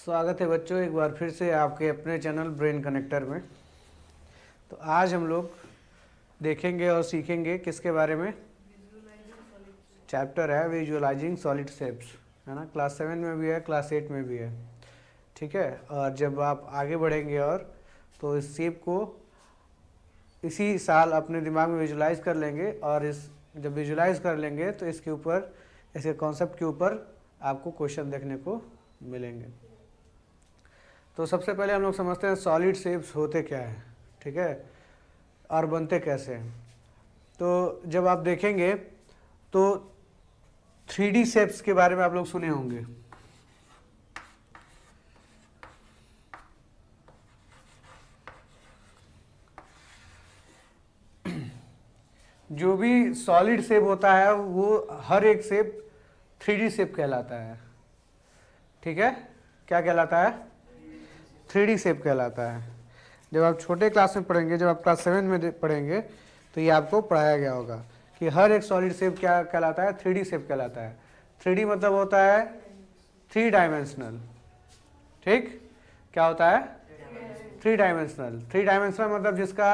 स्वागत है बच्चों एक बार फिर से आपके अपने चैनल ब्रेन कनेक्टर में। तो आज हम लोग देखेंगे और सीखेंगे किसके बारे में। चैप्टर है विजुअलाइजिंग सॉलिड शेप्स, है ना। क्लास 7 में भी है, क्लास 8 में भी है, ठीक है। और जब आप आगे बढ़ेंगे और तो इस शेप को इसी साल अपने दिमाग में विजुलाइज कर लेंगे और इस जब विजुलाइज कर लेंगे तो इसके ऊपर, इसके कॉन्सेप्ट के ऊपर आपको क्वेश्चन देखने को मिलेंगे। तो सबसे पहले हम लोग समझते हैं सॉलिड शेप्स होते क्या है, ठीक है, और बनते कैसे हैं। तो जब आप देखेंगे तो 3D शेप्स के बारे में आप लोग सुने होंगे। जो भी सॉलिड शेप होता है वो हर एक शेप 3D शेप कहलाता है, ठीक है। क्या कहलाता है? 3D शेप कहलाता है। जब आप छोटे क्लास में पढ़ेंगे, जब आप क्लास 7 में पढ़ेंगे तो ये आपको पढ़ाया गया होगा कि हर एक सॉलिड शेप क्या कहलाता है? 3D शेप कहलाता है। 3D मतलब होता है 3 डायमेंशनल, ठीक। क्या होता है? 3 डायमेंशनल। 3 डायमेंशनल मतलब जिसका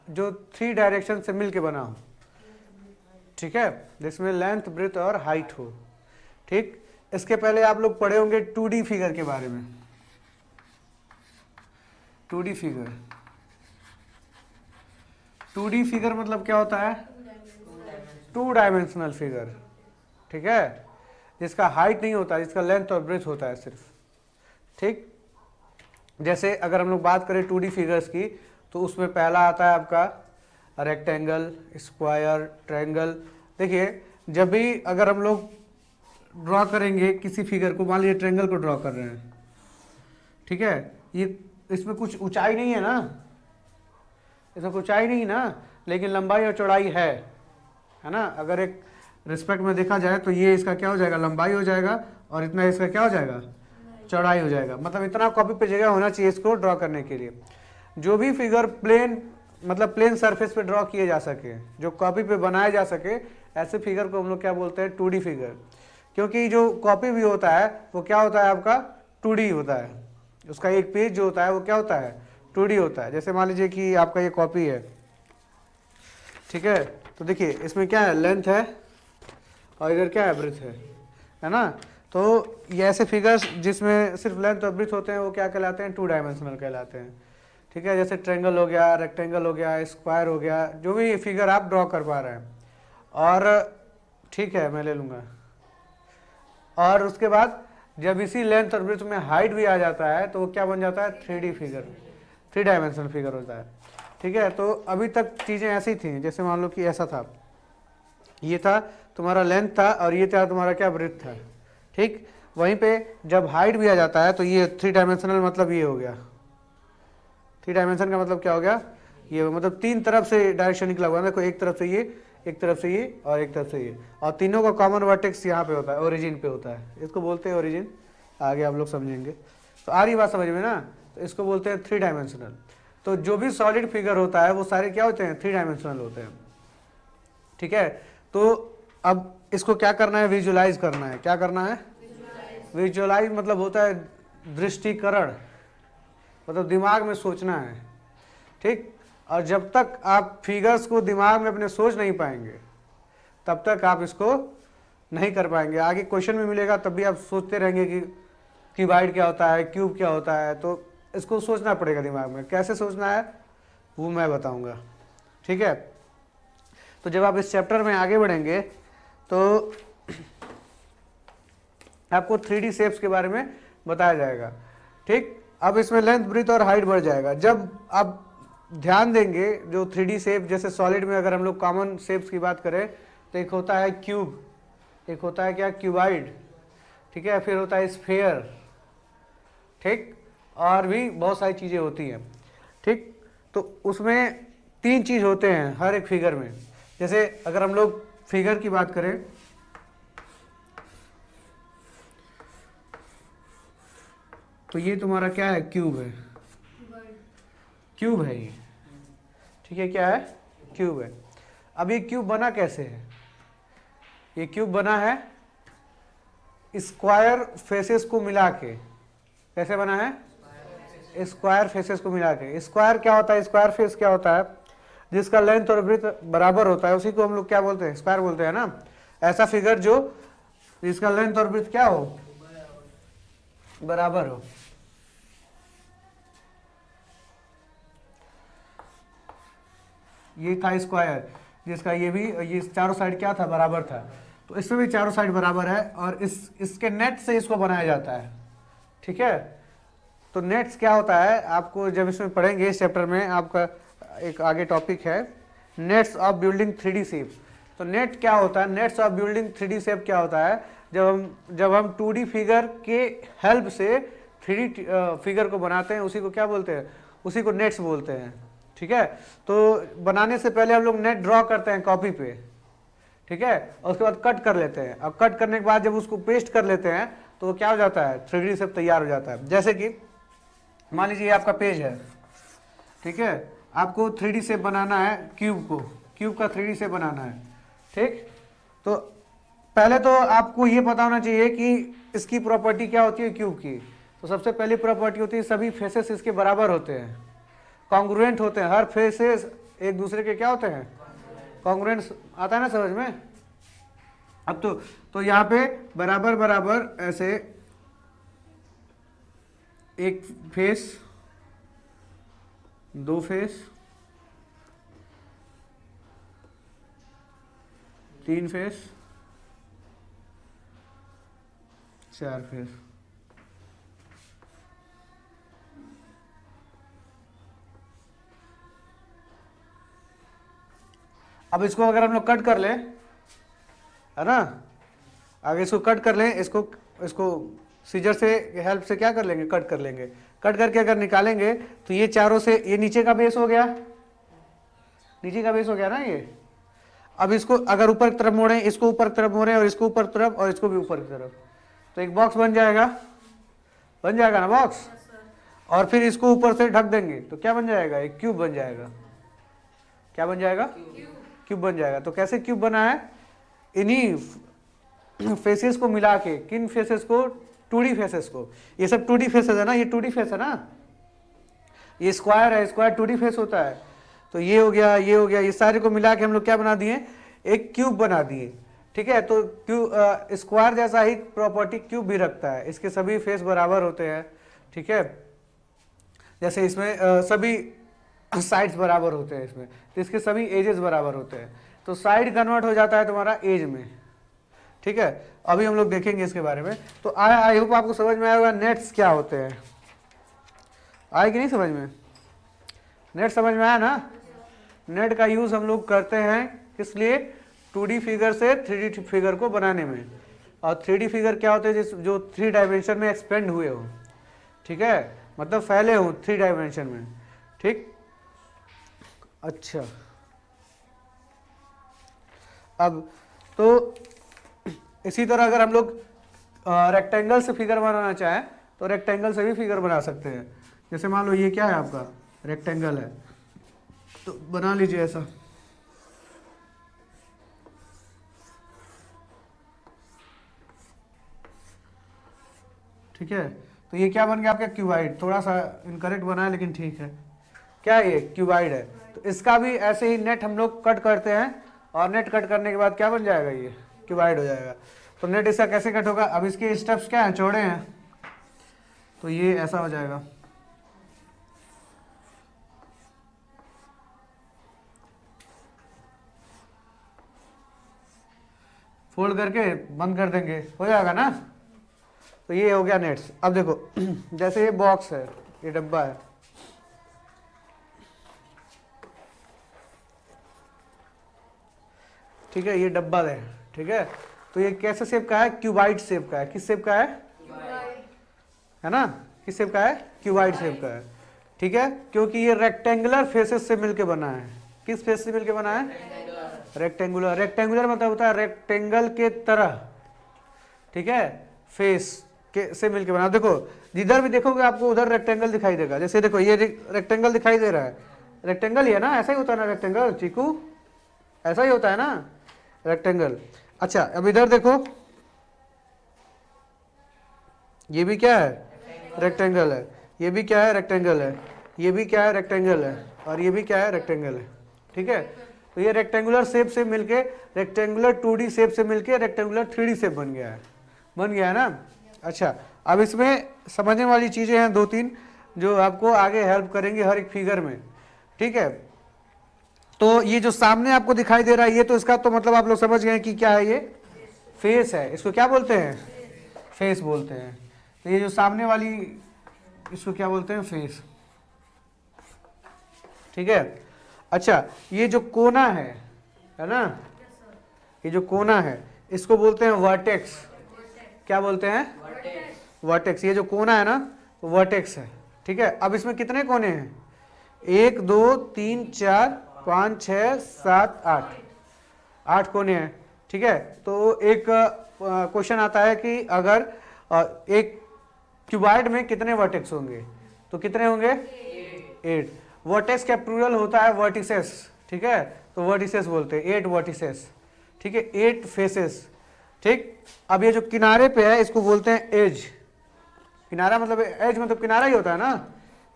जो 3 डायरेक्शन से मिल के बना हो, ठीक है, जिसमें लेंथ, ब्रेथ और हाइट हो, ठीक। इसके पहले आप लोग पढ़े होंगे 2D फिगर के बारे में। 2D फिगर, 2D फिगर मतलब क्या होता है? 2 डायमेंशनल फिगर, ठीक है, जिसका हाइट नहीं होता, जिसका लेंथ और ब्रेथ होता है सिर्फ, ठीक। जैसे अगर हम लोग बात करें 2D फिगर्स की तो उसमें पहला आता है आपका रेक्टेंगल, स्क्वायर, ट्रायंगल। देखिए जब भी अगर हम लोग ड्रॉ करेंगे किसी फिगर को, मान लीजिए ट्रायंगल को ड्रॉ कर रहे हैं, ठीक है, ये इसमें कुछ ऊंचाई नहीं है ना, इसमें कुछ ऊंचाई नहीं ना, लेकिन लंबाई और चौड़ाई है ना। अगर एक रिस्पेक्ट में देखा जाए तो ये इसका क्या हो जाएगा? लंबाई हो जाएगा, और इतना इसका क्या हो जाएगा? चौड़ाई हो जाएगा। मतलब इतना कॉपी पे जगह होना चाहिए इसको ड्रॉ करने के लिए। जो भी फिगर प्लेन, मतलब प्लेन सरफेस पे ड्रॉ किए जा सके, जो कॉपी पे बनाए जा सके, ऐसे फिगर को हम लोग क्या बोलते हैं? 2D figure. क्योंकि जो कॉपी भी होता है वो क्या होता है? आपका 2D होता है। उसका एक पेज जो होता है वो क्या होता है? 2D होता है। जैसे मान लीजिए कि आपका ये कॉपी है, ठीक है, तो देखिए इसमें क्या है? लेंथ है और इधर क्या है? ब्रेथ है ना। तो ये ऐसे फिगर्स जिसमें सिर्फ लेंथ और ब्रेथ होते हैं वो क्या कहलाते हैं? 2 डायमेंशनल कहलाते हैं, ठीक है। जैसे ट्रायंगल हो गया, रेक्टेंगल हो गया, स्क्वायर हो गया, जो भी फिगर आप ड्रॉ कर पा रहे हैं। और ठीक है, मैं ले लूँगा। और उसके बाद जब इसी लेंथ और ब्रेथ में हाइट भी आ जाता है तो वो क्या बन जाता है? 3D फिगर, 3 डायमेंशनल फिगर होता है, ठीक है। तो अभी तक चीज़ें ऐसी थी, जैसे मान लो कि ऐसा था, ये था तुम्हारा लेंथ था और ये था तुम्हारा क्या? ब्रेथ था, ठीक। वहीं पे जब हाइट भी आ जाता है तो ये 3 डायमेंशनल मतलब ये हो गया। 3 डायमेंशन का मतलब क्या हो गया? ये मतलब 3 तरफ से डायरेक्शन निकला हुआ है। देखो एक तरफ से ये, एक तरफ से ये और एक तरफ से ये, और तीनों का कॉमन वर्टेक्स यहाँ पे होता है, ओरिजिन पे होता है। इसको बोलते हैं ओरिजिन, आगे आप लोग समझेंगे। तो आ रही बात समझ में ना। तो इसको बोलते हैं 3 डायमेंशनल। तो जो भी सॉलिड फिगर होता है वो सारे क्या होते हैं? 3 डायमेंशनल होते हैं, ठीक है। तो अब इसको क्या करना है? विजुलाइज करना है। क्या करना है? विजुलाइज मतलब होता है दृष्टिकरण, मतलब दिमाग में सोचना है, ठीक। और जब तक आप फिगर्स को दिमाग में अपने सोच नहीं पाएंगे तब तक आप इसको नहीं कर पाएंगे। आगे क्वेश्चन में मिलेगा तब भी आप सोचते रहेंगे कि क्यूबाइड क्या होता है, क्यूब क्या होता है। तो इसको सोचना पड़ेगा दिमाग में। कैसे सोचना है वो मैं बताऊंगा, ठीक है। तो जब आप इस चैप्टर में आगे बढ़ेंगे तो आपको 3D शेप्स के बारे में बताया जाएगा, ठीक। अब इसमें लेंथ, ब्रेथ और हाइट बढ़ जाएगा। जब आप ध्यान देंगे जो 3D शेप, जैसे सॉलिड में अगर हम लोग कॉमन शेप्स की बात करें तो एक होता है क्यूब, एक होता है क्या? क्यूबाइड, ठीक है, फिर होता है स्फेयर, ठीक, और भी बहुत सारी चीज़ें होती हैं, ठीक। तो उसमें 3 चीज़ होते हैं हर एक फिगर में। जैसे अगर हम लोग फिगर की बात करें तो ये तुम्हारा क्या है? क्यूब है, क्यूब है ये, ठीक है। क्या है? क्यूब है। अब ये क्यूब बना कैसे है? ये क्यूब बना है स्क्वायर फेसेस को मिला के, कैसे बना है? स्क्वायर फेसेस को मिला के। स्क्वायर क्या होता है? स्क्वायर फेस क्या होता है? जिसका लेंथ और ब्रेथ बराबर होता है उसी को हम लोग क्या बोलते हैं? स्क्वायर बोलते हैं ना। ऐसा फिगर जो जिसका लेंथ और ब्रेथ क्या हो? बराबर हो। ये था स्क्वायर, जिसका ये चारों साइड क्या था? बराबर था। तो इसमें भी चारों साइड बराबर है और इसके नेट से इसको बनाया जाता है। ठीक है, तो नेट्स क्या होता है आपको जब इसमें पढ़ेंगे, इस चैप्टर में आपका एक आगे टॉपिक है nets of building 3D shape. तो नेट क्या होता है? Nets of building 3D shape क्या होता है? जब हम 2D फिगर के हेल्प से 3D फिगर को बनाते हैं उसी को क्या बोलते हैं? उसी को नेट्स बोलते हैं। ठीक है, तो बनाने से पहले हम लोग नेट ड्रॉ करते हैं कॉपी पे। ठीक है, और उसके बाद कट कर लेते हैं। अब कट करने के बाद जब उसको पेस्ट कर लेते हैं तो वो क्या हो जाता है? 3D शेप तैयार हो जाता है। जैसे कि मान लीजिए आपका पेज है, ठीक है, आपको 3D शेप बनाना है क्यूब को, क्यूब का 3D शेप बनाना है। ठीक, तो पहले तो आपको ये पता होना चाहिए कि इसकी प्रॉपर्टी क्या होती है क्यूब की। तो सबसे पहली प्रॉपर्टी होती है सभी फेसेस इसके बराबर होते हैं, कॉन्ग्रुएंट होते हैं। हर फेसेस एक दूसरे के क्या होते हैं? कॉन्ग्रुएंट। आता है ना समझ में? अब तो यहाँ पे बराबर बराबर ऐसे एक फेस, दो फेस, तीन फेस, चार फेस। अब इसको अगर हम लोग कट कर लें, है ना, अगर इसको कट कर लें, इसको सीजर से हेल्प से क्या कर लेंगे? कट कर लेंगे। कट करके अगर निकालेंगे तो ये चारों से ये नीचे का बेस हो गया, नीचे का बेस हो गया ना ये। अब इसको अगर ऊपर की तरफ मोड़ें, इसको ऊपर की तरफ मोड़ें और इसको ऊपर की तरफ और इसको भी ऊपर की तरफ, तो एक बॉक्स बन जाएगा। बन जाएगा ना बॉक्स? और फिर इसको ऊपर से ढक देंगे तो क्या बन जाएगा? एक क्यूब बन जाएगा। क्या बन जाएगा? क्यूब बन जाएगा। तो कैसे क्यूब बना है? इन्हीं फेसेस को मिला के। किन फेसेस को? 2D फेसेस को। ये सब 2D फेसेस है ना, ये 2D फेस है ना, ये स्क्वायर है, स्क्वायर 2D फेस होता है। तो ये हो गया, ये हो गया, ये सारे को मिला के हम लोग क्या बना दिए? एक क्यूब बना दिए। ठीक है, तो क्यूब स्क्वायर जैसा ही प्रॉपर्टी क्यूब भी रखता है, इसके सभी फेस बराबर होते हैं। ठीक है, जैसे इसमें सभी साइड्स बराबर होते हैं इसमें, तो इसके सभी एजेस बराबर होते हैं। तो साइड कन्वर्ट हो जाता है तुम्हारा एज में। ठीक है, अभी हम लोग देखेंगे इसके बारे में। तो आई होप आपको समझ में आया होगा नेट्स क्या होते हैं। आए कि नहीं समझ में? नेट समझ में आया ना? नेट का यूज हम लोग करते हैं किस लिए? 2D फिगर से 3D फिगर को बनाने में। और 3D फिगर क्या होते हैं? जो 3 डायमेंशन में एक्सपेंड हुए हो। ठीक है, मतलब फैले हो 3 डायमेंशन में। ठीक, अच्छा, अब तो इसी तरह अगर हम लोग रेक्टेंगल से फिगर बनाना चाहें तो रेक्टेंगल से भी फिगर बना सकते हैं। जैसे मान लो ये क्या है? आपका रेक्टेंगल है, तो बना लीजिए ऐसा। ठीक है, तो ये क्या बन गया आपका? क्यूबाइड। थोड़ा सा इनकरेक्ट बना है लेकिन ठीक है। क्या है ये? क्यूबाइड है। तो इसका भी ऐसे ही नेट हम लोग कट करते हैं और नेट कट करने के बाद क्या बन जाएगा? ये क्यूबाइड हो जाएगा। तो नेट इसका कैसे कट होगा? अब इसके स्टेप्स क्या हैं? चौड़े हैं, तो ये ऐसा हो जाएगा। फोल्ड करके बंद कर देंगे, हो जाएगा ना। तो ये हो गया नेट्स। अब देखो जैसे ये बॉक्स है, ये डब्बा है, ठीक है, ये डब्बा है। ठीक है, तो ये कैसे शेप का है? क्यूबाइड शेप का है। किस शेप का है ना? किस शेप का है? क्यूबाइड शेप का है। ठीक है, क्योंकि ये रेक्टेंगुलर फेसेस से मिलके बना है। किस फेस से मिलके बना है? रेक्टेंगुलर। रेक्टेंगुलर मतलब होता है रेक्टेंगल के तरह। ठीक है, फेस के से मिलके बना। देखो जिधर भी देखोगे आपको उधर रेक्टेंगल दिखाई देगा। जैसे देखो ये रेक्टेंगल दिखाई दे रहा है, रेक्टेंगल ही है ना, ऐसा ही होता है ना रेक्टेंगल, चीकू ऐसा ही होता है ना रेक्टेंगल। अच्छा, अब इधर देखो, ये भी क्या है? रेक्टेंगल है, ये भी क्या है, रेक्टेंगल है, ये भी क्या है, रेक्टेंगल है, और ये भी क्या है, रेक्टेंगल है। ठीक है, तो ये रेक्टेंगुलर शेप से मिलके, रेक्टेंगुलर 2D शेप से मिलके रेक्टेंगुलर 3D शेप बन गया है ना। अच्छा, अब इसमें समझने वाली चीज़ें हैं 2-3 जो आपको आगे हेल्प करेंगे हर एक फिगर में। ठीक है, तो ये जो सामने आपको दिखाई दे रहा है, ये तो इसका तो मतलब आप लोग समझ गए कि क्या है, ये फेस है। इसको क्या बोलते हैं, फेस बोलते हैं। तो ये जो सामने वाली, इसको क्या बोलते हैं, फेस। ठीक है, अच्छा, ये जो कोना है ना, ये जो कोना है इसको बोलते हैं वर्टेक्स। क्या बोलते हैं, वर्टेक्स। ये जो कोना है ना, वर्टेक्स है। ठीक है, अब इसमें कितने कोने हैं, 1 2 3 4 5 6 7 8 कोने हैं। ठीक है, तो एक क्वेश्चन आता है कि अगर एक क्यूबॉइड में कितने वर्टेक्स होंगे, तो कितने होंगे, 8। वर्टेक्स का प्लूरल होता है वर्टिसेस। ठीक है, तो वर्टिसेस बोलते हैं, 8 वर्टिसेस। ठीक है, 8 फेसेस। ठीक, अब ये जो किनारे पे है इसको बोलते हैं एज। किनारा मतलब, एज मतलब किनारा ही होता है ना।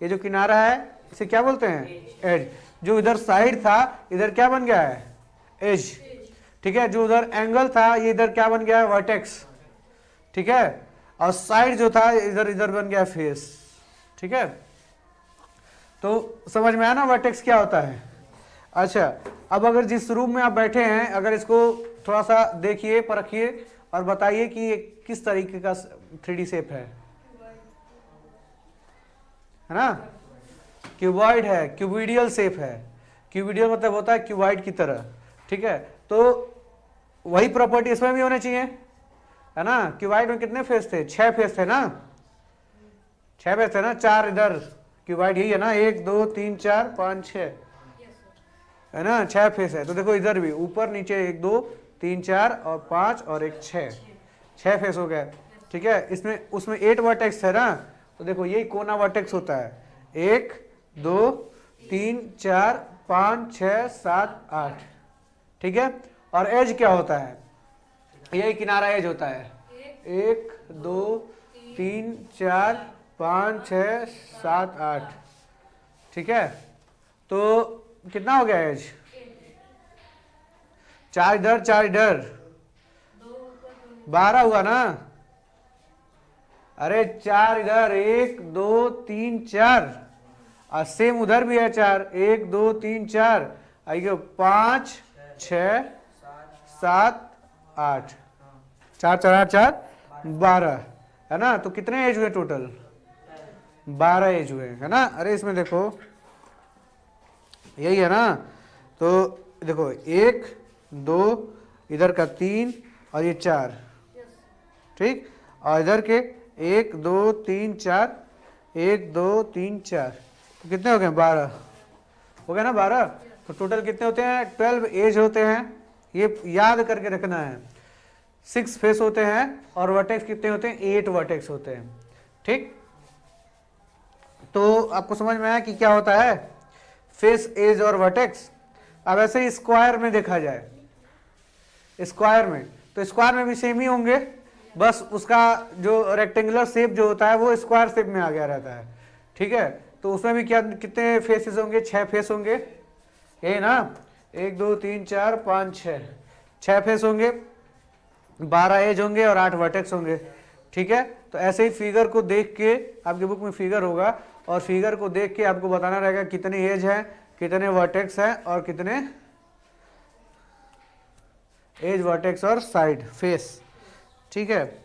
ये जो किनारा है इसे क्या बोलते हैं, एज। जो इधर साइड था इधर क्या बन गया है, एज। ठीक है, जो उधर एंगल था ये इधर क्या बन गया है, वर्टेक्स। ठीक है, और साइड जो था इधर इधर बन गया फेस। ठीक है, तो समझ में आया ना वर्टेक्स क्या होता है। अच्छा, अब अगर जिस रूम में आप बैठे हैं, अगर इसको थोड़ा सा देखिए, परखिए और बताइए कि ये किस तरीके का 3D शेप है ना। क्यूबॉइड है, क्यूबिडियल शेप है। क्यूबिडियल मतलब होता है क्यूबॉइड की तरह। ठीक है, तो वही प्रॉपर्टी इसमें भी होनी चाहिए, है ना। क्यूबॉइड में कितने फेस थे, 6 फेस थे ना, 6 फेस थे ना, 4 इधर। क्यूबॉइड यही है ना, 1 2 3 4 5 6, है ना, 6 फेस है। तो देखो इधर भी ऊपर नीचे 1 2 3 4 और 5 और एक 6 फेस हो गए। ठीक है, इसमें उसमें 8 वर्टेक्स है ना, तो देखो यही कोना वर्टेक्स होता है, 1 2 3 4 5 6 7 8। ठीक है, और एज क्या होता है, यही किनारा एज होता है, 1 2 3 4 5 6 7 8। ठीक है, तो कितना हो गया एज, 4 इधर 4 इधर, 12 हुआ ना। अरे 4 इधर, 1 2 3 4, और सेम उधर भी है 4, 1 2 3 4, आइए 5 6 7 8, 4 4 8 4 12, है ना। तो कितने एज हुए टोटल, 12 एज हुए, है ना। अरे इसमें देखो यही है ना, तो देखो 1 2 इधर का 3 और ये 4। ठीक, और इधर के 1 2 3 4, 1 2 3 4, तो कितने हो गए, 12 हो गए ना, 12। तो टोटल कितने होते हैं, 12 एज होते हैं। ये याद करके रखना है। 6 फेस होते हैं और वर्टेक्स कितने होते हैं, 8 वर्टेक्स होते हैं। ठीक, तो आपको समझ में आया कि क्या होता है फेस, एज और वर्टेक्स। अब ऐसे ही स्क्वायर में देखा जाए, स्क्वायर में तो स्क्वायर में भी सेम ही होंगे, बस उसका जो रेक्टेंगुलर शेप जो होता है वो स्क्वायर शेप में आ गया रहता है। ठीक है, तो उसमें भी क्या, कितने फेसेस होंगे, 6 फेस होंगे, ये ना, 1 2 3 4 5 6 फेस होंगे, 12 एज होंगे और 8 वर्टेक्स होंगे। ठीक है, तो ऐसे ही फिगर को देख के, आपकी बुक में फिगर होगा, और फिगर को देख के आपको बताना रहेगा कितने एज है, कितने वर्टेक्स है और कितने एज, वर्टेक्स और साइड फेस। ठीक है,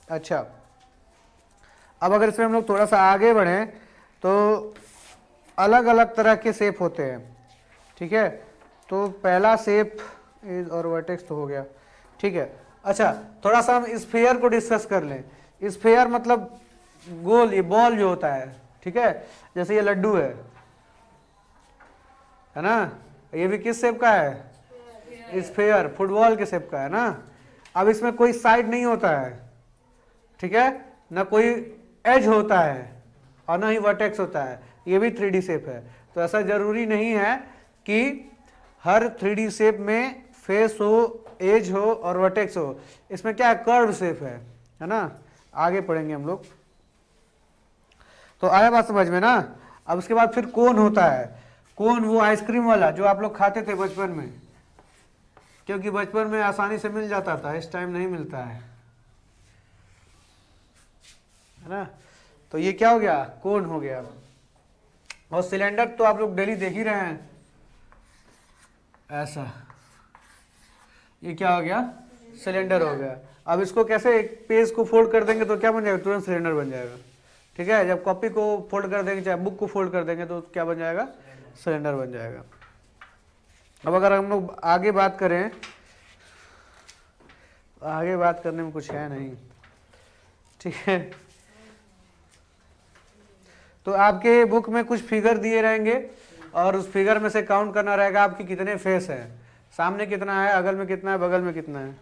अच्छा, अब अगर इसमें हम लोग थोड़ा सा आगे बढ़ें तो अलग अलग तरह के शेप होते हैं। ठीक है, तो पहला शेप एज और वर्टेक्स तो हो गया। ठीक है, अच्छा, थोड़ा सा हम स्फीयर को डिस्कस कर लें। स्फीयर मतलब गोल, ये बॉल जो होता है। ठीक है, जैसे ये लड्डू है ना, ये भी किस शेप का है, स्फीयर, फुटबॉल के शेप का है ना। अब इसमें कोई साइड नहीं होता है, ठीक है, ना कोई एज होता है और ना ही वर्टेक्स होता है, ये भी 3D शेप है। तो ऐसा जरूरी नहीं है कि हर 3D शेप में फेस हो, एज हो और वर्टेक्स हो। इसमें क्या है, कर्व शेप है ना, आगे पढ़ेंगे हम लोग। तो आया बात समझ में ना। अब उसके बाद फिर कोन होता है। कोन वो आइसक्रीम वाला जो आप लोग खाते थे बचपन में, क्योंकि बचपन में आसानी से मिल जाता था, इस टाइम नहीं मिलता है ना। तो ये क्या हो गया, कोन हो गया। और सिलेंडर तो आप लोग डेली देख ही रहे हैं, ऐसा, ये क्या हो गया, सिलेंडर हो गया। अब इसको कैसे, एक पेज को फोल्ड कर देंगे तो क्या बन जाएगा, तुरंत सिलेंडर बन जाएगा। ठीक है, जब कॉपी को फोल्ड कर देंगे चाहे बुक को फोल्ड कर देंगे तो क्या बन जाएगा, सिलेंडर बन जाएगा। अब अगर हम लोग आगे बात करें, आगे बात करने में कुछ है नहीं, ठीक है। तो आपके बुक में कुछ फिगर दिए रहेंगे और उस फिगर में से काउंट करना रहेगा आपकी कितने फेस हैं, सामने कितना है, अगल में कितना है, बगल में कितना है।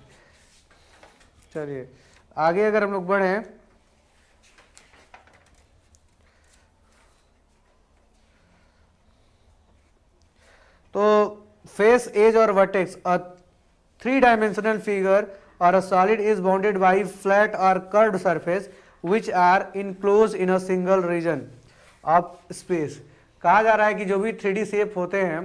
चलिए आगे अगर हम लोग बढ़ें, तो फेस, एज और vertex, a 3-dimensional figure or a solid is bounded by flat or curved surface which are enclosed in a single region of space। कहा जा रहा है कि जो भी 3D शेप होते हैं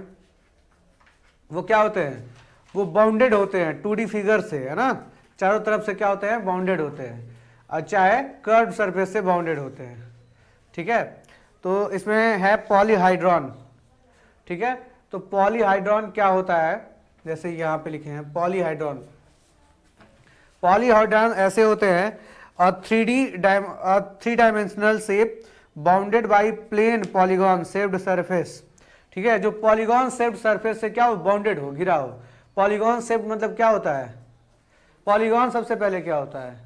वो क्या होते हैं, वो बाउंडेड होते हैं 2D फिगर से, है ना, चारों तरफ से क्या होते हैं, बाउंडेड होते हैं, और चाहे कर्व सरफेस से बाउंडेड होते हैं। ठीक है, तो इसमें है पॉलीहाइड्रॉन। ठीक है, तो पॉलीहाइड्रॉन क्या होता है, जैसे यहाँ पे लिखे हैं पॉलीहाइड्रॉन। पॉलीहाइड्रॉन ऐसे होते हैं, और 3 dimensional shape bounded by plane polygon shaped surface. ठीक है, जो पॉलीगॉन शेप्ड सरफेस से क्या हो, बाउंडेड हो, घिरा हो। पॉलीगॉन शेप्ड मतलब क्या होता है, पॉलीगॉन सबसे पहले क्या होता है,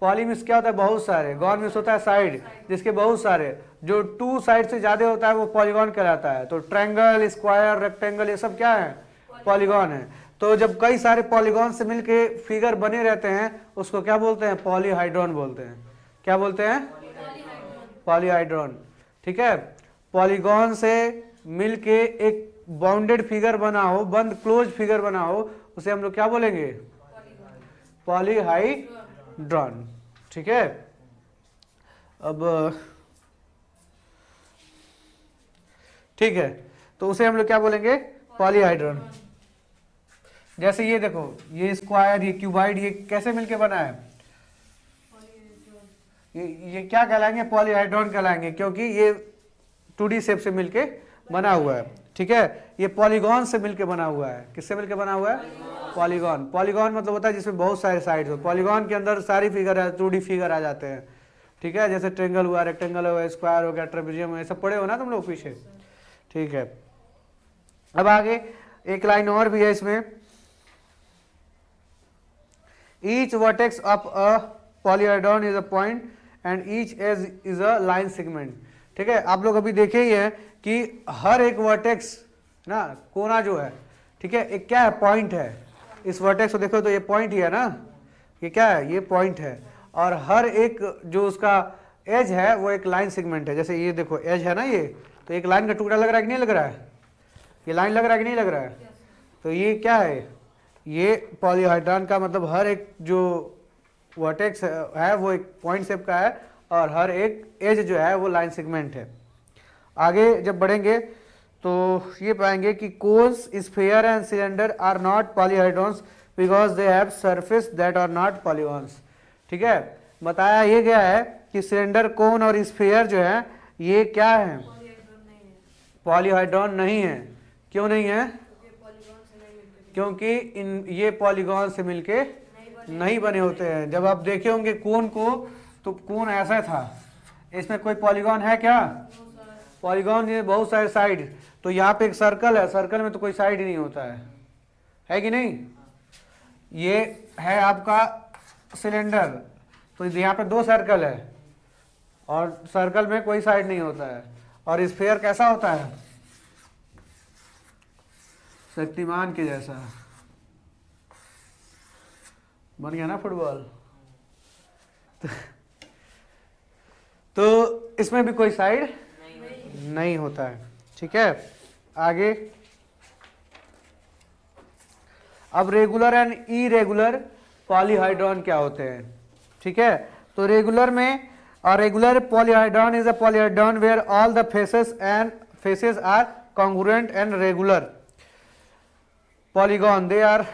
पॉली मीन्स क्या होता है, बहुत सारे, गॉन मीन्स होता है साइड, जिसके बहुत सारे, जो 2 साइड से ज्यादा होता है वो पॉलीगॉन कहलाता है। तो ट्रायंगल, स्क्वायर, रेक्टेंगल, ये सब क्या है, पॉलीगॉन है। तो जब कई सारे पॉलीगॉन से मिलके फिगर बने रहते हैं उसको क्या बोलते हैं, पॉलीहाइड्रॉन बोलते हैं। क्या बोलते हैं, पॉलीहाइड्रॉन। ठीक है, पॉलीगॉन से मिलके एक बाउंडेड फिगर बना हो, बंद क्लोज फिगर बना हो, उसे हम लोग क्या बोलेंगे, पॉलीहाइड्रॉन। ठीक है, अब ठीक है, तो उसे हम लोग क्या बोलेंगे, पॉलीहाइड्रॉन। जैसे ये देखो, ये स्क्वायर, ये क्यूबाइड, ये कैसे मिलके बना है, ये क्या कहलाएंगे, पॉलीहाइड्रॉन कहलाएंगे, क्योंकि ये 2D शेप से मिलके बना हुआ है। ठीक है, ये पॉलीगॉन से मिलके बना हुआ है। किससे मिलके बना हुआ है, पॉलीगॉन। पॉलीगॉन मतलब होता है जिसमें बहुत सारे साइड हो, पॉलीगॉन के अंदर सारी फिगर है, 2D फिगर आ जाते हैं। ठीक है, जैसे ट्रेंगल हुआ, रेक्टेंगल हुआ, स्क्वायर हो गया, ट्रेपेजियम हुआ, ये सब पढ़े हो ना तुम लोग पीछे। ठीक है, अब आगे एक लाइन और भी है इसमें, each vertex of a polyhedron is a point and each edge is a line segment. ठीक है, आप लोग अभी देखे ही है कि हर एक वर्टेक्स ना, कोना जो है, ठीक है, एक क्या है, पॉइंट है। इस वर्टेक्स को देखो तो ये पॉइंट ही है ना, ये क्या है, ये पॉइंट है। और हर एक जो उसका एज है वो एक लाइन सेगमेंट है। जैसे ये देखो एज है ना, ये तो एक लाइन का टुकड़ा लग रहा है कि नहीं लग रहा है, ये लाइन लग रहा है कि नहीं लग रहा है। तो ये क्या है, ये पॉलीहाइड्रॉन का मतलब हर एक जो वर्टेक्स है वो एक पॉइंट शेप का है, और हर एक एज जो है वो लाइन सेगमेंट है। आगे जब बढ़ेंगे तो ये पाएंगे कि cones, sphere and cylinder are not polyhedrons because they have surface that are not polygons. ठीक है, बताया ये गया है कि सिलेंडर, कोन और स्फीयर जो है ये क्या है, पॉलीहाइड्रॉन नहीं है। क्यों नहीं है, क्योंकि इन ये पॉलीगॉन से मिलके नहीं बने होते हैं। जब आप देखे होंगे कोन को, तो कोन ऐसा था, इसमें कोई पॉलीगॉन है क्या, पॉलीगॉन ये बहुत सारे साइड। तो यहाँ पे एक सर्कल है, सर्कल में तो कोई साइड ही नहीं होता है कि नहीं। ये है आपका सिलेंडर, तो यहाँ पे 2 सर्कल है और सर्कल में कोई साइड नहीं होता है। और स्फीयर कैसा होता है, शक्तिमान के जैसा, बन गया ना फुटबॉल। तो इसमें भी कोई साइड नहीं होता है। ठीक है, आगे अब रेगुलर एंड इरेगुलर पॉलीहाइड्रॉन क्या होते हैं। ठीक है, तो रेगुलर में A regular polyhedron is a polyhedron where all the faces are congruent and regular polygon they are।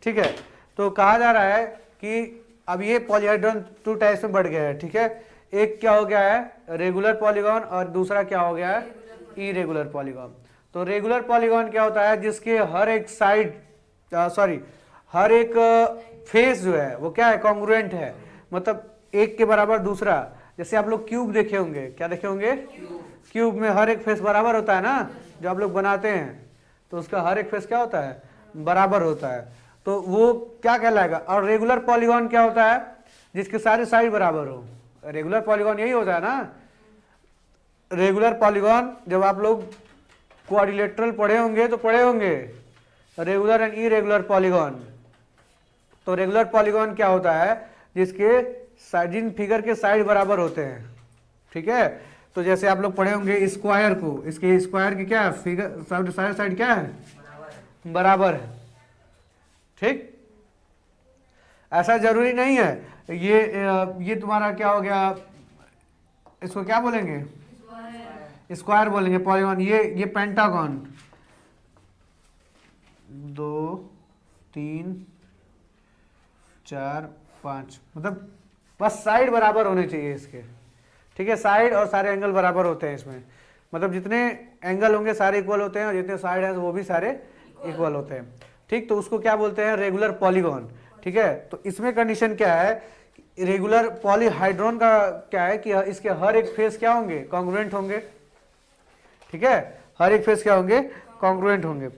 ठीक है, तो कहा जा रहा है कि अब ये पॉलीहेड्रॉन 2 टाइप्स में बढ़ गया है। ठीक है, एक क्या हो गया है रेगुलर पॉलीगॉन और दूसरा क्या हो गया है इरेगुलर पॉलीगॉन। तो रेगुलर पॉलीगॉन क्या होता है जिसके हर एक साइड हर एक फेस जो है वो क्या है कॉन्ग्रुएंट है, मतलब एक के बराबर दूसरा। जैसे आप लोग क्यूब देखे होंगे, क्या देखे होंगे क्यूब में हर एक फेस बराबर होता है ना, जो आप लोग बनाते हैं तो उसका हर एक फेस क्या होता है बराबर होता है, तो वो क्या कहलाएगा। और रेगुलर पॉलीगॉन क्या होता है जिसके सारे साइड बराबर हो। रेगुलर पॉलीगॉन यही होता है ना, रेगुलर पॉलीगॉन जब आप लोग क्वाड्रिलेटरल पढ़े होंगे तो पढ़े होंगे रेगुलर एंड इरेगुलर पॉलीगॉन। तो रेगुलर पॉलीगॉन क्या होता है जिसके जिन फिगर के साइड बराबर होते हैं। ठीक है, तो जैसे आप लोग पढ़े होंगे स्क्वायर को, इसके स्क्वायर की क्या फिगर सारे साइड क्या है बराबर है। ठीक, ऐसा जरूरी नहीं है। ये तुम्हारा क्या हो गया, इसको क्या बोलेंगे स्क्वायर बोलेंगे पॉलीगॉन। ये पेंटागन 2 3 4 5 मतलब बस साइड बराबर होने चाहिए इसके। ठीक है, साइड और सारे एंगल बराबर होते हैं इसमें, मतलब जितने एंगल होंगे सारे इक्वल होते हैं और जितने साइड हैं वो भी सारे इक्वल होते हैं। ठीक, तो उसको क्या बोलते हैं रेगुलर पॉलीगॉन। ठीक है, तो इसमें कंडीशन क्या है रेगुलर पॉलीहाइड्रोन का क्या है कि इसके हर एक फेस क्या होंगे कॉन्ग्रुएंट होंगे। ठीक है, हर एक फेस क्या होंगे कॉन्ग्रुएंट होंगे,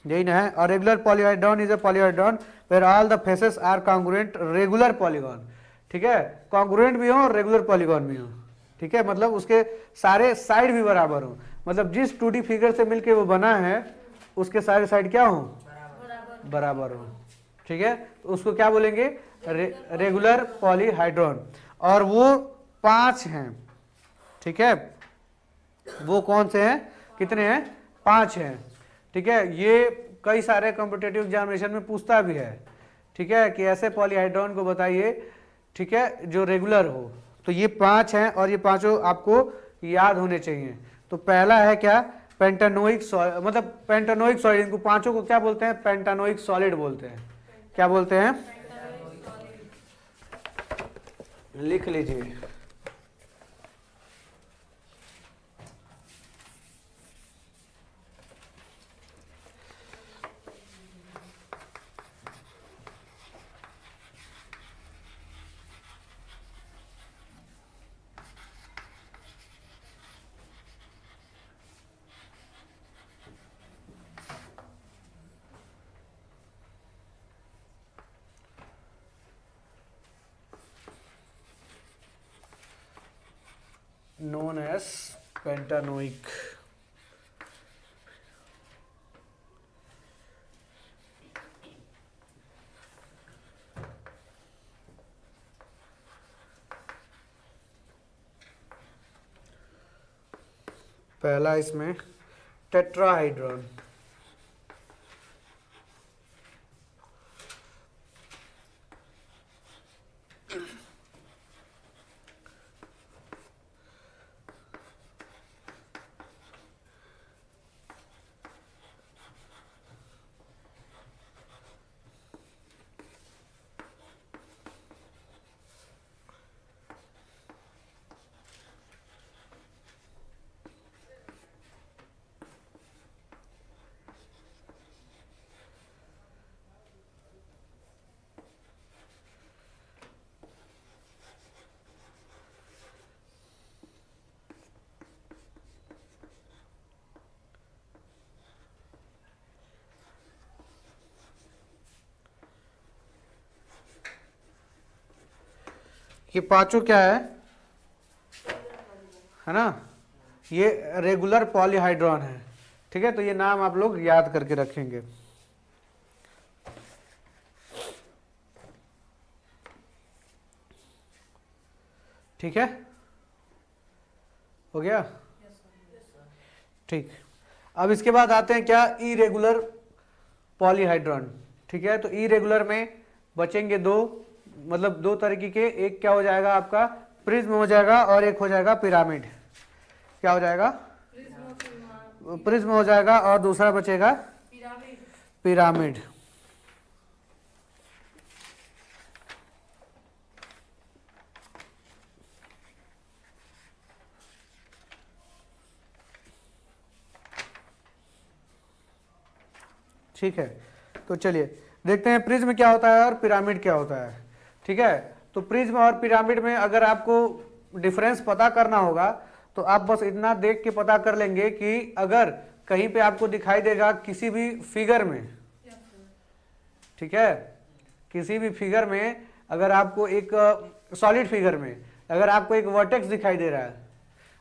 यही ना है। और regular polyhedron is a polyhedron where all the faces are congruent regular polygon. ठीक है, कॉन्ग्रुएंट भी हो और रेगुलर पॉलीगॉन भी हो। ठीक है, मतलब उसके सारे साइड भी बराबर हो, मतलब जिस 2D फिगर से मिलके वो बना है उसके सारे साइड क्या हो बराबर हो। ठीक है, तो उसको क्या बोलेंगे रेगुलर पॉलीहाइड्रोन। और वो 5 हैं। ठीक है, वो कौन से हैं कितने हैं 5 हैं। ठीक है, ये कई सारे कॉम्पिटिटिव एग्जामिनेशन में पूछता भी है। ठीक है, कि ऐसे पॉलीहाइड्रोन को बताइए ठीक है जो रेगुलर हो। तो ये 5 हैं और ये पांचों आपको याद होने चाहिए। तो पहला है क्या पेंटानोइक सॉलिड, मतलब पेंटानोइक सॉलिड, इनको पांचों को क्या बोलते हैं पेंटानोइक सॉलिड बोलते हैं। क्या बोलते हैं लिख लीजिए। known as pentanoic। पहला इसमें टेट्राहाइड्रॉन। ये पांचों क्या है ना, ये रेगुलर पॉलीहाइड्रॉन है। ठीक है, तो ये नाम आप लोग याद करके रखेंगे। ठीक है, हो गया ठीक। अब इसके बाद आते हैं क्या इरेगुलर पॉलीहाइड्रॉन। ठीक है, तो इरेगुलर में बचेंगे दो, मतलब दो तरीके के, एक क्या हो जाएगा आपका प्रिज्म हो जाएगा और एक हो जाएगा पिरामिड। क्या हो जाएगा? प्रिज्म हो जाएगा और दूसरा बचेगा पिरामिड। ठीक है, तो चलिए देखते हैं प्रिज्म क्या होता है और पिरामिड क्या होता है। ठीक है, तो प्रिज्म और पिरामिड में अगर आपको डिफरेंस पता करना होगा तो आप बस इतना देख के पता कर लेंगे कि अगर कहीं पे आपको दिखाई देगा किसी भी फिगर में, ठीक है, किसी भी फिगर में अगर आपको एक सॉलिड फिगर में अगर आपको एक वर्टेक्स दिखाई दे रहा है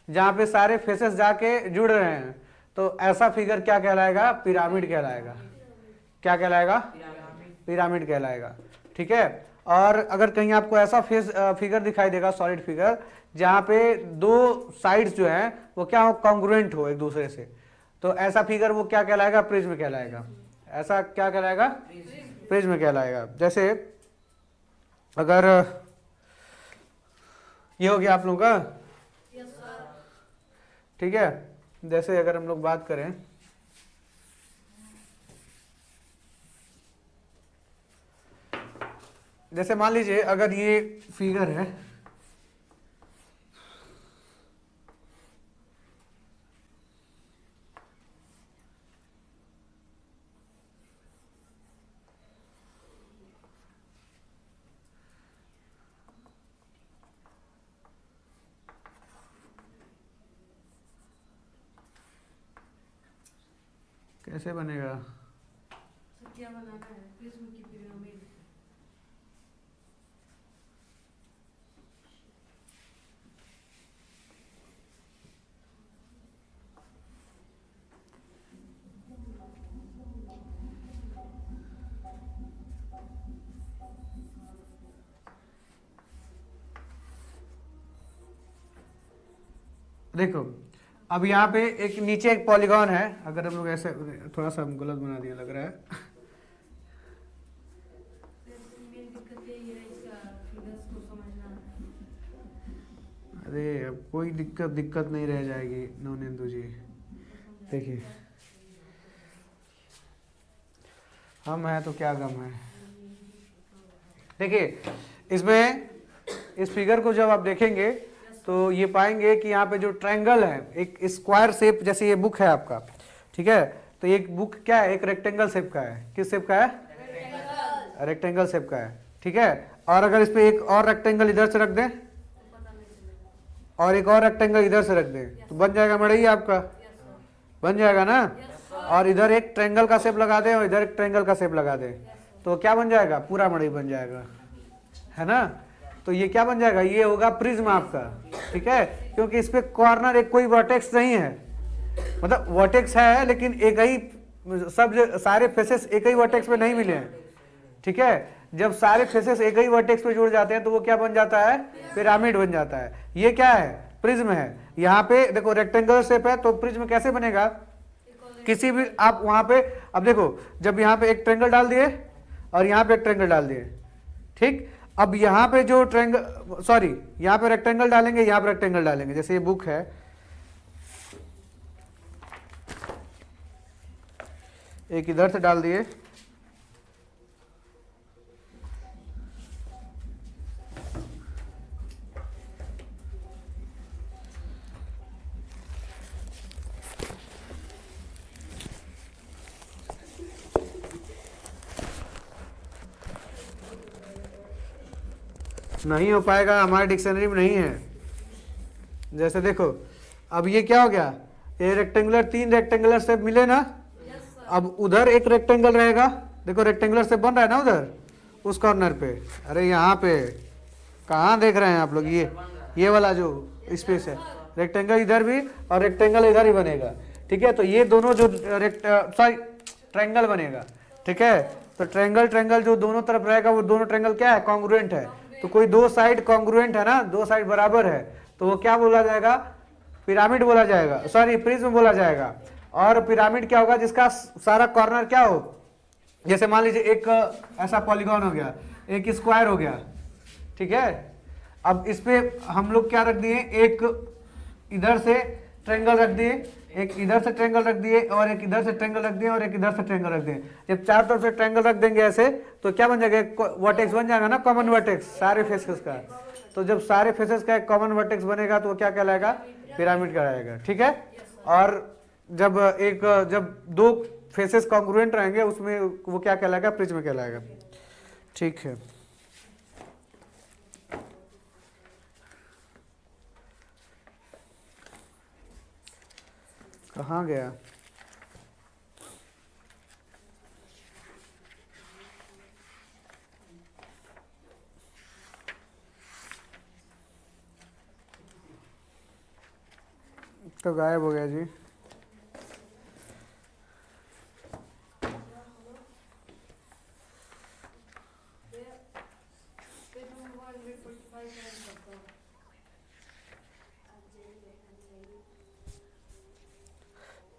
जहां पे सारे फेसेस जाके जुड़ रहे हैं, तो ऐसा फिगर क्या कहलाएगा? पिरामिड कहलाएगा। क्या कहलाएगा? पिरामिड कहलाएगा। ठीक है, और अगर कहीं आपको ऐसा फिगर दिखाई देगा सॉलिड फिगर जहां पे दो साइड्स जो हैं वो क्या हो? कॉन्ग्रुएंट हो एक दूसरे से, तो ऐसा फिगर वो क्या कहलाएगा? प्रिज्म कहलाएगा। ऐसा क्या कहलाएगा? प्रिज्म कहलाएगा। जैसे अगर ये हो गया आप लोगों का, ठीक है, जैसे अगर हम लोग बात करें जैसे मान लीजिए अगर ये फिगर है, कैसे बनेगा? क्या बनाना है? प्रिज्म की पिरामिड। देखो अब यहाँ पे एक नीचे एक पॉलीगॉन है, अगर हम लोग ऐसे, थोड़ा सा हम गलत बना दिया लग रहा है। मेन दिक्कत यही है इसका फिगर्स को समझना। अरे अब कोई दिक्कत नहीं रह जाएगी नवनेंदु जी। देखिए हम हैं तो क्या गम है। देखिए इसमें इस फिगर को जब आप देखेंगे तो ये पाएंगे कि यहाँ पे जो ट्रायंगल है, एक स्क्वायर शेप, जैसे ये बुक है आपका, ठीक है, तो ये बुक क्या है? एक रेक्टेंगल शेप का है। किस शेप का है? रेक्टेंगल शेप का है। ठीक है, और अगर इस पे एक और रेक्टेंगल इधर से रख दें और एक और रेक्टेंगल इधर से रख दें तो बन जाएगा मड़ई आपका, बन जाएगा ना। और इधर एक ट्रायंगल का शेप लगा दें और इधर एक ट्रायंगल का शेप लगा दें तो क्या बन जाएगा? पूरा मड़ई बन जाएगा, है ना। तो ये क्या बन जाएगा? ये होगा प्रिज्म आपका। ठीक है, क्योंकि इस पे कॉर्नर एक कोई वर्टेक्स नहीं है, मतलब वर्टेक्स है लेकिन एक ही, सब सारे फेसेस एक ही वर्टेक्स पे नहीं मिले हैं। ठीक है, जब सारे फेसेस एक ही वर्टेक्स पे जुड़ जाते हैं तो वो क्या बन जाता है? पिरामिड बन जाता है। ये क्या है? प्रिज्म है। यहाँ पे देखो रेक्टेंगुलर शेप है तो प्रिज्म कैसे बनेगा? किसी भी आप वहां पे, अब देखो जब यहाँ पे एक ट्रायंगल डाल दिए और यहाँ पे एक ट्रायंगल डाल दिए, ठीक, अब यहाँ पे जो ट्रायंगल, सॉरी, यहाँ पे रेक्टेंगल डालेंगे, यहाँ पे रेक्टेंगल डालेंगे। जैसे ये बुक है, एक इधर से डाल दिए, नहीं हो पाएगा, हमारे डिक्शनरी में नहीं है। जैसे देखो अब ये क्या हो गया? ये रेक्टेंगुलर, तीन रेक्टेंगुलर शेप मिले ना। अब उधर एक रेक्टेंगल रहेगा, देखो रेक्टेंगुलर शेप बन रहा है ना उधर उस कॉर्नर पे। अरे यहाँ पे कहाँ देख रहे हैं आप लोग? ये वाला जो स्पेस है, रेक्टेंगल इधर भी और रेक्टेंगल इधर ही बनेगा। ठीक है, तो ये दोनों जो सॉरी ट्रायंगल बनेगा। ठीक है, तो ट्रायंगल जो दोनों तरफ रहेगा वो दोनों ट्रायंगल क्या है? कॉन्ग्रुएंट है। तो कोई दो साइड कॉन्ग्रुएंट है ना, दो साइड बराबर है, तो वो क्या बोला जाएगा? पिरामिड बोला जाएगा, सॉरी प्रिज्म बोला जाएगा। और पिरामिड क्या होगा? जिसका सारा कॉर्नर क्या हो, जैसे मान लीजिए एक ऐसा पॉलीगॉन हो गया, एक स्क्वायर हो गया, ठीक है, अब इस पे हम लोग क्या रख दिए, एक इधर से ट्रायंगल रख दिए, एक इधर से ट्रायंगल रख दिए, और एक इधर से ट्रायंगल रख दिए, और एक इधर से ट्रायंगल रख दिए। जब चार तरफ से ट्रायंगल रख देंगे ऐसे तो क्या बन जाएगा, वर्टेक्स बन जाएगा ना, कॉमन वर्टेक्स सारे फेसेस का। तो जब सारे फेसेस का एक कॉमन वर्टेक्स बनेगा तो वो क्या कहलाएगा, पिरामिड कहलाएगा। ठीक है। और जब दो फेसेस कॉन्ग्रुएंट रहेंगे उसमें वो क्या कहलाएगा, प्रिज्म कहलाएगा। ठीक है। कहाँ गया, तो गायब हो गया जी।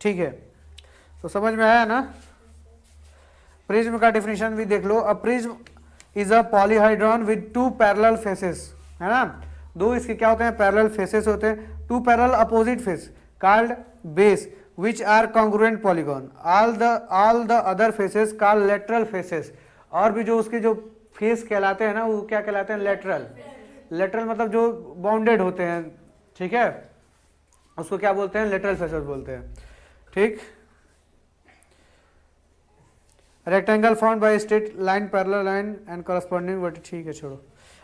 ठीक है, तो समझ में आया ना। प्रिज्म का डेफिनेशन भी देख लो। A prism is a polyhedron with two parallel faces, है ना, दो इसके क्या होते हैं, पैरेलल फेसेस होते हैं। Two parallel opposite face called base which are congruent polygon, all the other faces called lateral faces. और भी जो उसके जो फेस कहलाते हैं ना वो क्या कहलाते हैं, लेटरल। लेटरल मतलब जो बाउंडेड होते हैं, ठीक है, उसको क्या बोलते हैं, लेटरल फेसेस बोलते हैं। ठीक। Rectangle found by straight line, parallel line and corresponding vertical. ठीक है, छोड़ो।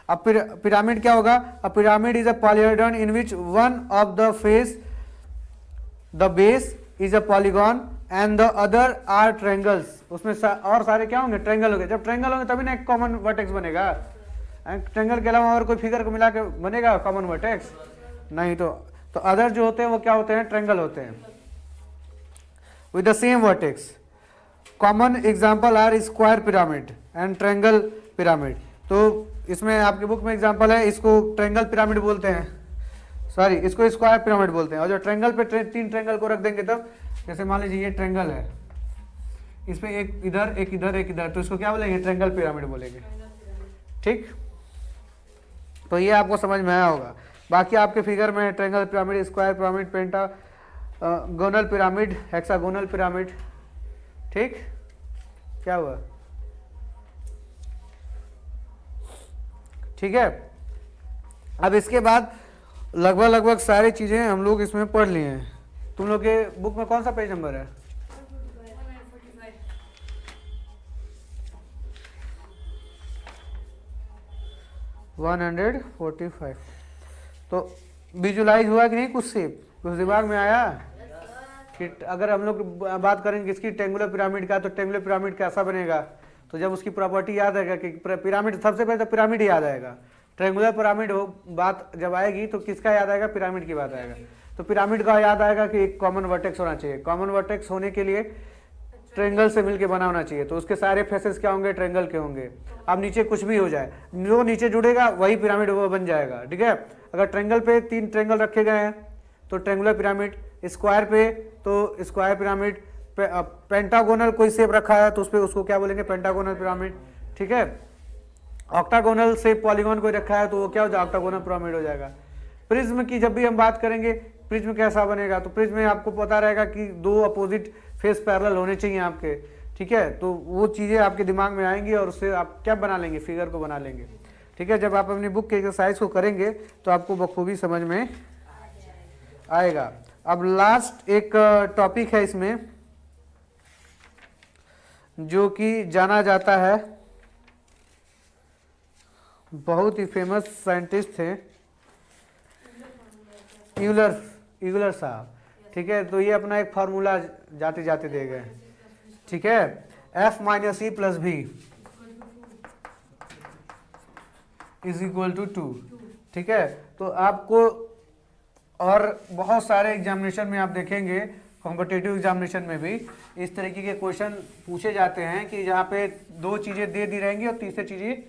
अब पिरामिड क्या होगा, a pyramid is a polyhedron in which one of the face the base is a polygon and the other are triangles. उसमें और सारे क्या होंगे, ट्रायंगल होंगे। जब ट्रायंगल होंगे तभी ना एक कॉमन वर्टेक्स बनेगा। ट्रायंगल के अलावा और कोई फिगर को मिला के बनेगा कॉमन वर्टेक्स, नहीं। तो अदर जो होते हैं वो क्या होते हैं, ट्रायंगल होते हैं with the same vertex. Common example are square pyramid and triangle pyramid. तो इसमें आपके बुक में एग्जांपल है, इसको ट्रायंगल पिरामिड बोलते हैं, सॉरी इसको स्क्वायर पिरामिड बोलते हैं। और जो ट्रायंगल पे तीन ट्रायंगल को रख देंगे तब, जैसे मान लीजिए ये ट्रायंगल है, इस पे एक इधर एक इधर एक इधर, तो इसको क्या बोलेंगे, ट्रायंगल पिरामिड बोलेंगे। ठीक, तो ये आपको समझ में आया होगा। बाकी आपके फिगर में ट्रायंगल पिरामिड, स्क्वायर पिरामिड, पेंटा गोनल पिरामिड, हेक्सागोनल पिरामिड। ठीक, क्या हुआ, ठीक है। अब इसके बाद लगभग सारी चीजें हम लोग इसमें पढ़ लिए हैं। तुम लोग के बुक में कौन सा पेज नंबर है, 145। तो विजुलाइज हुआ कि नहीं, कुछ दिमाग में आया कि अगर हम लोग बात करेंगे इसकी टेंगुलर पिरामिड का, तो टेंगुलर पिरामिड कैसा बनेगा। तो जब उसकी प्रॉपर्टी याद आएगा कि पिरामिड, सबसे पहले तो पिरामिड याद आएगा। ट्रायंगुलर पिरामिड हो बात जब आएगी तो किसका याद आएगा, पिरामिड की बात आएगा। तो पिरामिड का याद आएगा कि एक कॉमन वर्टेक्स होना चाहिए। कॉमन वर्टेक्स होने के लिए ट्रायंगल से मिलके बना होना चाहिए। तो उसके सारे फेसेस क्या होंगे, ट्रायंगल के होंगे। अब नीचे कुछ भी हो जाए, जो नीचे जुड़ेगा वही पिरामिड वो बन जाएगा। ठीक है। अगर ट्रायंगल पे 3 ट्रायंगल रखे गए हैं तो ट्रायंगुलर पिरामिड, स्क्वायर पे तो स्क्वायर पिरामिड, पेंटागोनल कोई शेप रखा है तो उस पे उसको क्या बोलेंगे, पेंटागोनल पिरामिड। ठीक है। ऑक्टागोनल से पॉलीगॉन कोई रखा है तो वो क्या हो जाएगा, ऑक्टागोनल पिरामिड हो जाएगा। प्रिज्म की जब भी हम बात करेंगे, प्रिज्म कैसा बनेगा, तो प्रिज्म में आपको पता रहेगा कि 2 अपोजिट फेस पैरेलल होने चाहिए आपके। ठीक है। तो वो चीज़ें आपके दिमाग में आएंगी और उससे आप क्या बना लेंगे, फिगर को बना लेंगे। ठीक है। जब आप अपनी बुक के एक्सरसाइज को करेंगे तो आपको बखूबी समझ में आएगा। अब लास्ट एक टॉपिक है इसमें जो कि जाना जाता है, बहुत ही फेमस साइंटिस्ट थे यूलर साहब। ठीक है। तो ये अपना एक फार्मूला जाते जाते दे गए। ठीक है। F - E + V = 2। ठीक है। तो आपको और बहुत सारे एग्जामिनेशन में आप देखेंगे, कॉम्पिटिटिव एग्जामिनेशन में भी इस तरीके के क्वेश्चन पूछे जाते हैं कि जहाँ पे 2 चीज़ें दे दी रहेंगी और तीसरी चीज़ें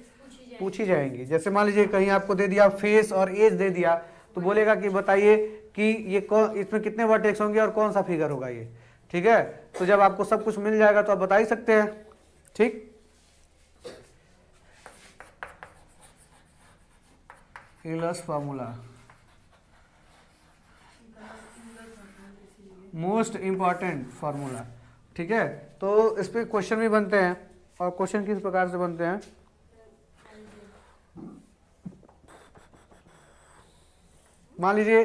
पूछी जाएंगी। जैसे मान लीजिए कहीं आपको दे दिया फेस और एज दे दिया, तो बोलेगा कि बताइए कि ये इसमें कितने वर्टेक्स होंगे और कौन सा फिगर होगा ये। ठीक है। तो जब आपको सब कुछ मिल जाएगा तो आप बता ही सकते हैं। ठीक। एलस फार्मूला, मोस्ट इम्पॉर्टेंट फार्मूला। ठीक है, तो इस पे क्वेश्चन भी बनते हैं, और क्वेश्चन किस प्रकार से बनते हैं, मान लीजिए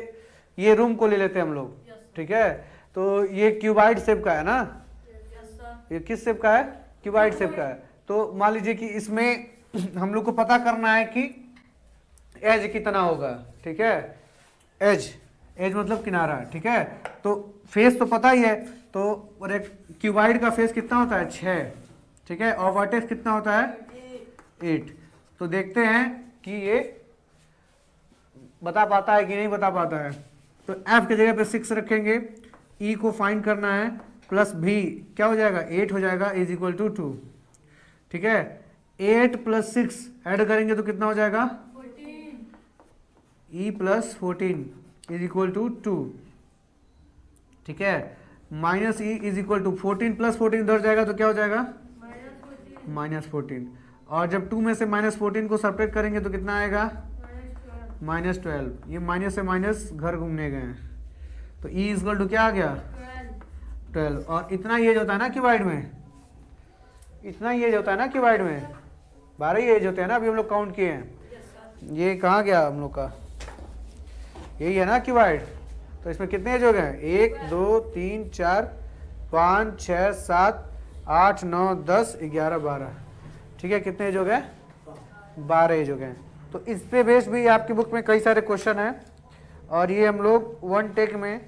ये रूम को ले लेते हैं हम लोग। ठीक है, तो ये क्यूबाइड शेप का है ना, ये किस शेप का है, क्यूबाइड शेप का है। तो मान लीजिए कि इसमें हम लोग को पता करना है कि एज कितना होगा। ठीक है, एज, एज मतलब किनारा। ठीक है, तो फेस तो पता ही है, तो और एक क्यूबाइड का फेस कितना होता है, 6। ठीक है, और वर्टेक्स कितना होता है, 8। तो देखते हैं कि ये बता पाता है कि नहीं बता पाता है। तो एफ की जगह पे 6 रखेंगे, ई को फाइंड करना है, प्लस भी क्या हो जाएगा, 8 हो जाएगा, इज इक्वल टू 2। ठीक है, 8 प्लस 6 ऐड करेंगे तो कितना हो जाएगा, 14, E plus 14 is equal to 2। ठीक है, minus E is equal to 14 plus 14 इधर जाएगा तो क्या हो जाएगा, -14। और जब 2 में से -14 को सब्ट्रैक्ट करेंगे तो कितना आएगा, -12। ये माइनस से माइनस घर घूमने गए हैं, तो ई इज इक्वल टू क्या आ गया, 12। और इतना एज होता है ना क्यूबाइड में, इतना एज होता है ना क्यूबाइड में, 12 एज होते हैं ना, अभी हम लोग काउंट किए हैं। ये कहाँ गया हम लोग का, यही है ना क्यूबाइड। तो इसमें कितने एज हो गए, 1 2 3 4 5 6 7 8 9 10 11 12। ठीक है, कितने एज हो गए, 12 एज हो गए। तो इस पे बेस भी आपकी बुक में कई सारे क्वेश्चन हैं, और ये हम लोग 1 टेक में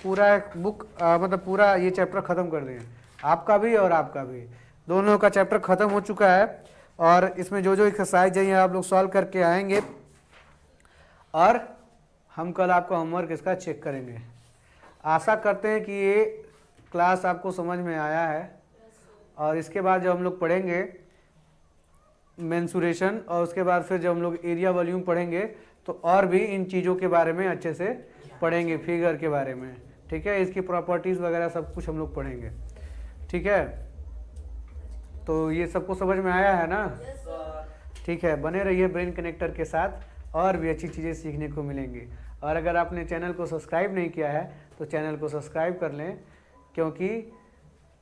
पूरा बुक मतलब पूरा ये चैप्टर ख़त्म कर दें, आपका भी और आपका भी, दोनों का चैप्टर ख़त्म हो चुका है। और इसमें जो जो एक्सरसाइज है आप लोग सॉल्व करके आएंगे, और हम कल आपका होमवर्क इसका चेक करेंगे। आशा करते हैं कि ये क्लास आपको समझ में आया है, और इसके बाद जब हम लोग पढ़ेंगे मेंसुरेशन, और उसके बाद फिर जब हम लोग एरिया वॉल्यूम पढ़ेंगे तो और भी इन चीज़ों के बारे में अच्छे से पढ़ेंगे, फिगर के बारे में। ठीक है, इसकी प्रॉपर्टीज़ वगैरह सब कुछ हम लोग पढ़ेंगे। ठीक है, तो ये सबको समझ में आया है ना। ठीक है, बने रहिए ब्रेन कनेक्टर के साथ, और भी अच्छी चीज़ें सीखने को मिलेंगी। और अगर आपने चैनल को सब्सक्राइब नहीं किया है तो चैनल को सब्सक्राइब कर लें, क्योंकि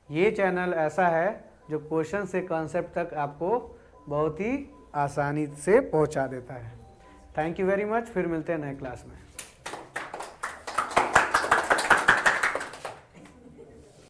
ये चैनल ऐसा है जो क्वेश्चन से कॉन्सेप्ट तक आपको बहुत ही आसानी से पहुंचा देता है। थैंक यू वेरी मच, फिर मिलते हैं नए क्लास में।